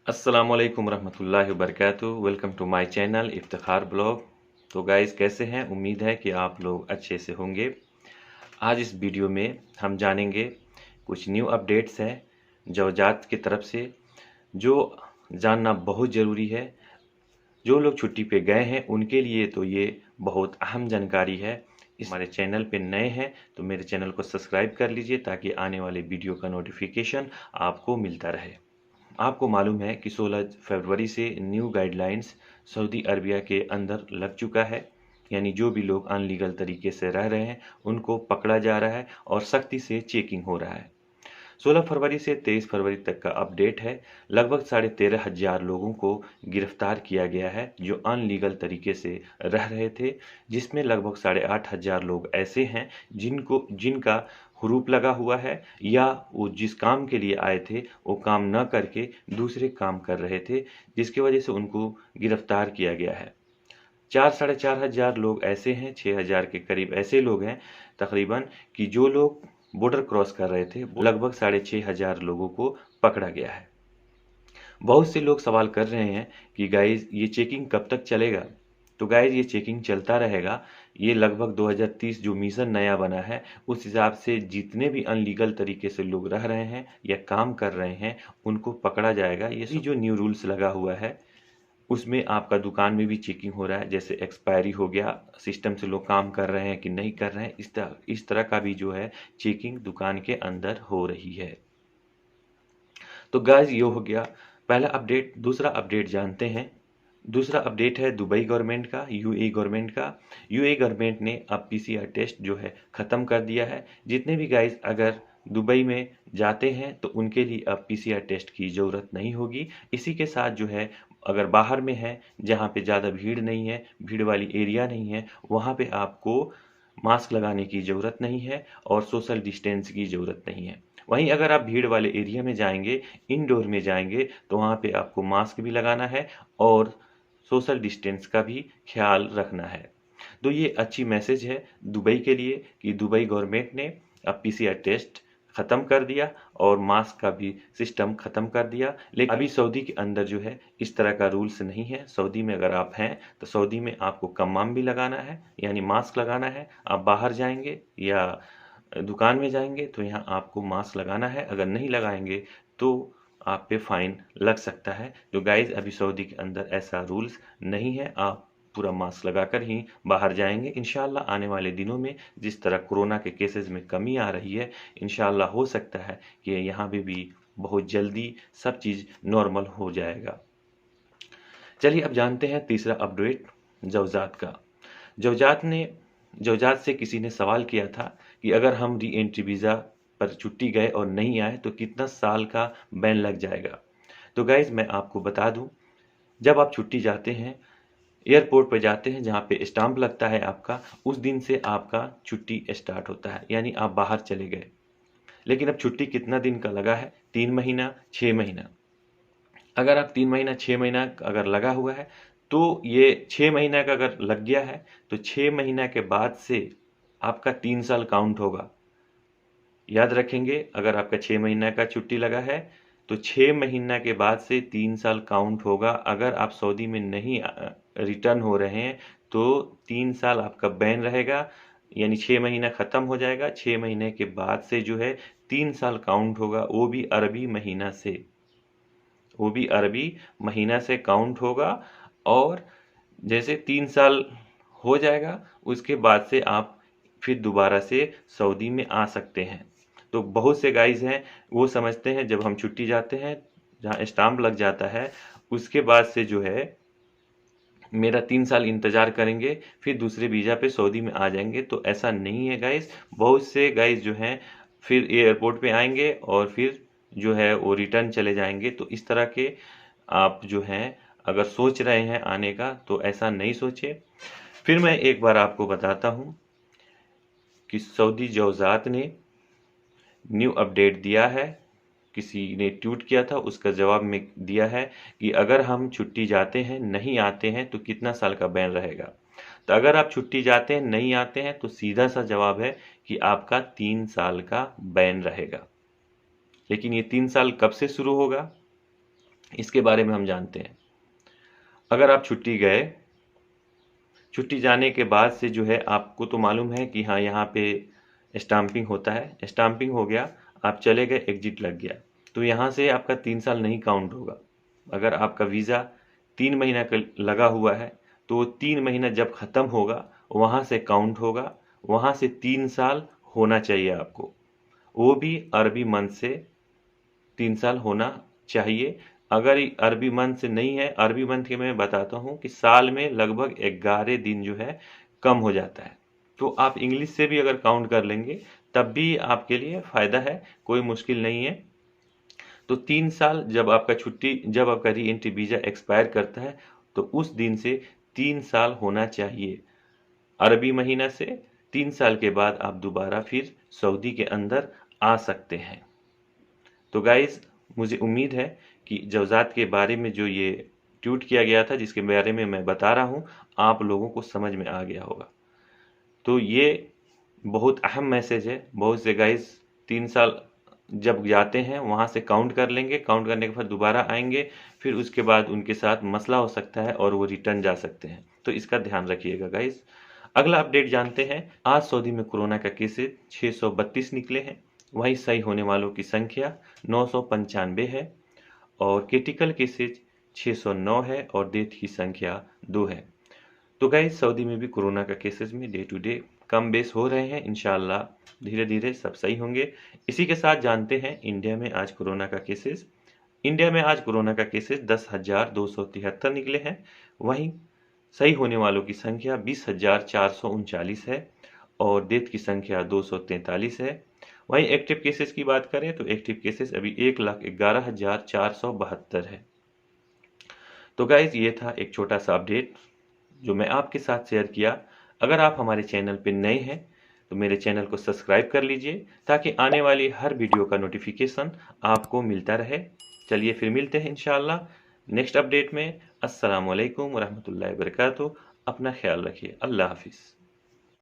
अस्सलामुअलैकुम रहमतुल्लाहि वबरकातुहू। Welcome to my channel Iftikhar blog. तो गाइस, कैसे हैं? उम्मीद है कि आप लोग अच्छे से होंगे। आज इस वीडियो में हम जानेंगे कुछ न्यू अपडेट्स हैं जवजात की तरफ से, जो जानना बहुत ज़रूरी है। जो लोग छुट्टी पे गए हैं उनके लिए तो ये बहुत अहम जानकारी है। हमारे चैनल पे नए हैं तो मेरे चैनल को सब्सक्राइब कर लीजिए ताकि आने वाले वीडियो का नोटिफिकेशन आपको मिलता रहे। आपको मालूम है कि 16 फरवरी से न्यू गाइडलाइंस सऊदी अरबिया के अंदर लग चुका है। यानी जो भी लोग अनलीगल तरीके से रह रहे हैं उनको पकड़ा जा रहा है और सख्ती से चेकिंग हो रहा है। 16 फरवरी से 23 फरवरी तक का अपडेट है। लगभग 13,500 लोगों को गिरफ्तार किया गया है जो अनलीगल तरीके से रह रहे थे, जिसमें लगभग 8,500 लोग ऐसे हैं जिनका हुरूप लगा हुआ है या वो जिस काम के लिए आए थे वो काम न करके दूसरे काम कर रहे थे, जिसकी वजह से उनको गिरफ्तार किया गया है। 4,500 लोग ऐसे हैं, 6,000 के करीब ऐसे लोग हैं तकरीबन कि जो लोग बॉर्डर क्रॉस कर रहे थे। लगभग 6,500 लोगों को पकड़ा गया है। बहुत से लोग सवाल कर रहे हैं कि गाइज ये चेकिंग कब तक चलेगा? तो गाइज ये चेकिंग चलता रहेगा। ये लगभग 2030 जो मिशन नया बना है उस हिसाब से जितने भी अनलीगल तरीके से लोग रह रहे हैं या काम कर रहे हैं उनको पकड़ा जाएगा। ये जो न्यू रूल्स लगा हुआ है उसमें आपका दुकान में भी चेकिंग हो रहा है। जैसे एक्सपायरी हो गया, सिस्टम से लोग काम कर रहे हैं कि नहीं कर रहे हैं, इस तरह का भी जो है चेकिंग दुकान के अंदर हो रही है। तो गाइस ये हो गया पहला अपडेट। दूसरा अपडेट जानते हैं। दूसरा अपडेट है दुबई गवर्नमेंट का, यूएई गवर्नमेंट का। यूएई गवर्नमेंट ने अब पीसीआर टेस्ट जो है ख़त्म कर दिया है। जितने भी गाइस अगर दुबई में जाते हैं तो उनके लिए अब पीसीआर टेस्ट की ज़रूरत नहीं होगी। इसी के साथ जो है अगर बाहर में है जहाँ पे ज़्यादा भीड़ नहीं है, भीड़ वाली एरिया नहीं है, वहाँ पे आपको मास्क लगाने की ज़रूरत नहीं है और सोशल डिस्टेंस की ज़रूरत नहीं है। वहीं अगर आप भीड़ वाले एरिया में जाएंगे, इंडोर में जाएंगे, तो वहाँ पे आपको मास्क भी लगाना है और सोशल डिस्टेंस का भी ख्याल रखना है। तो ये अच्छी मैसेज है दुबई के लिए कि दुबई गवर्नमेंट ने अब पीसीआर टेस्ट ख़त्म कर दिया और मास्क का भी सिस्टम ख़त्म कर दिया। लेकिन अभी सऊदी के अंदर जो है इस तरह का रूल्स नहीं है। सऊदी में अगर आप हैं तो सऊदी में आपको कम्माम भी लगाना है, यानी मास्क लगाना है। आप बाहर जाएंगे या दुकान में जाएंगे तो यहाँ आपको मास्क लगाना है। अगर नहीं लगाएंगे तो आप पे फाइन लग सकता है। तो गाइज अभी सऊदी के अंदर ऐसा रूल्स नहीं है, आप पूरा मास्क लगाकर ही बाहर जाएंगे। इंशाल्लाह आने वाले दिनों में जिस तरह कोरोना के केसेस में कमी आ रही है, इंशाल्लाह हो सकता है कि यहाँ पे भी बहुत जल्दी सब चीज़ नॉर्मल हो जाएगा। चलिए अब जानते हैं तीसरा अपडेट जवजात का। जवजात से किसी ने सवाल किया था कि अगर हम री एंट्री वीज़ा पर छुट्टी गए और नहीं आए तो कितना साल का बैन लग जाएगा। तो गाइज मैं आपको बता दूं, जब आप छुट्टी जाते हैं, एयरपोर्ट पर जाते हैं जहाँ पे स्टाम्प लगता है आपका, उस दिन से आपका छुट्टी स्टार्ट होता है, यानी आप बाहर चले गए। लेकिन अब छुट्टी कितना दिन का लगा है? 3 महीना, 6 महीना। अगर आप 3 महीना 6 महीना अगर लगा हुआ है तो ये 6 महीना का अगर लग गया है तो 6 महीना के बाद से आपका 3 साल काउंट होगा। याद रखेंगे, अगर आपका 6 महीना का छुट्टी लगा है तो 6 महीना के बाद से 3 साल काउंट होगा। अगर आप सऊदी में नहीं रिटर्न हो रहे हैं तो 3 साल आपका बैन रहेगा, यानी 6 महीना ख़त्म हो जाएगा। 6 महीने के बाद से जो है 3 साल काउंट होगा, वो भी अरबी महीना से, वो भी अरबी महीना से काउंट होगा। और जैसे 3 साल हो जाएगा उसके बाद से आप फिर दोबारा से सऊदी में आ सकते हैं। तो बहुत से गाइज हैं वो समझते हैं जब हम छुट्टी जाते हैं जहाँ स्टाम्प लग जाता है उसके बाद से जो है मेरा 3 साल इंतज़ार करेंगे फिर दूसरे वीज़ा पे सऊदी में आ जाएंगे। तो ऐसा नहीं है गाइज। बहुत से गाइज जो हैं फिर एयरपोर्ट पे आएंगे और फिर जो है वो रिटर्न चले जाएंगे। तो इस तरह के आप जो हैं अगर सोच रहे हैं आने का तो ऐसा नहीं सोचे। फिर मैं एक बार आपको बताता हूँ कि सऊदी जवजात ने न्यू अपडेट दिया है। किसी ने ट्वीट किया था, उसका जवाब में दिया है कि अगर हम छुट्टी जाते हैं नहीं आते हैं तो कितना साल का बैन रहेगा। तो अगर आप छुट्टी जाते हैं नहीं आते हैं तो सीधा सा जवाब है कि आपका 3 साल का बैन रहेगा। लेकिन ये 3 साल कब से शुरू होगा? इसके बारे में हम जानते हैं। अगर आप छुट्टी गए, छुट्टी जाने के बाद से जो है आपको तो मालूम है कि हाँ यहाँ पे स्टाम्पिंग होता है, स्टाम्पिंग हो गया, आप चले गए, एग्जिट लग गया, तो यहाँ से आपका 3 साल नहीं काउंट होगा। अगर आपका वीज़ा 3 महीना का लगा हुआ है तो 3 महीना जब ख़त्म होगा वहाँ से काउंट होगा, वहाँ से 3 साल होना चाहिए आपको, वो भी अरबी मंथ से 3 साल होना चाहिए। अगर अरबी मंथ से नहीं है, अरबी मंथ के मैं बताता हूँ कि साल में लगभग 11 दिन जो है कम हो जाता है, तो आप इंग्लिश से भी अगर काउंट कर लेंगे तब भी आपके लिए फ़ायदा है, कोई मुश्किल नहीं है। तो 3 साल जब आपका छुट्टी, जब आपका री एंट्री वीज़ा एक्सपायर करता है तो उस दिन से 3 साल होना चाहिए अरबी महीना से। 3 साल के बाद आप दोबारा फिर सऊदी के अंदर आ सकते हैं। तो गाइस, मुझे उम्मीद है कि जवज़ात के बारे में जो ये ट्वीट किया गया था, जिसके बारे में मैं बता रहा हूँ, आप लोगों को समझ में आ गया होगा। तो ये बहुत अहम मैसेज है। बहुत से गाइस 3 साल जब जाते हैं वहाँ से काउंट कर लेंगे, काउंट करने के बाद दोबारा आएंगे, फिर उसके बाद उनके साथ मसला हो सकता है और वो रिटर्न जा सकते हैं, तो इसका ध्यान रखिएगा गाइस। अगला अपडेट जानते हैं। आज सऊदी में कोरोना का केसेज 632 निकले हैं, वहीं सही होने वालों की संख्या 995 है और क्रिटिकल केसेज 609 है और डेथ की संख्या 2 है। तो गाइस, सऊदी में भी कोरोना का केसेस में डे टू डे कम बेस हो रहे हैं, इंशाल्लाह धीरे धीरे सब सही होंगे। इसी के साथ जानते हैं इंडिया में आज कोरोना का केसेस। इंडिया में आज कोरोना का केसेस 10,273 निकले हैं, वहीं सही होने वालों की संख्या 20,439 है और डेथ की संख्या 243 है। वहीं एक्टिव केसेस की बात करें तो एक्टिव केसेस अभी 1,11,472 है। तो गाइज, ये था एक छोटा सा अपडेट जो मैं आपके साथ शेयर किया। अगर आप हमारे चैनल पर नए हैं तो मेरे चैनल को सब्सक्राइब कर लीजिए ताकि आने वाली हर वीडियो का नोटिफिकेशन आपको मिलता रहे। चलिए फिर मिलते हैं इंशाल्लाह नेक्स्ट अपडेट में। अस्सलाम वालेकुम वरहमतुल्लाहि वबरकातुहू। अपना ख्याल रखिए। अल्लाह हाफिज़।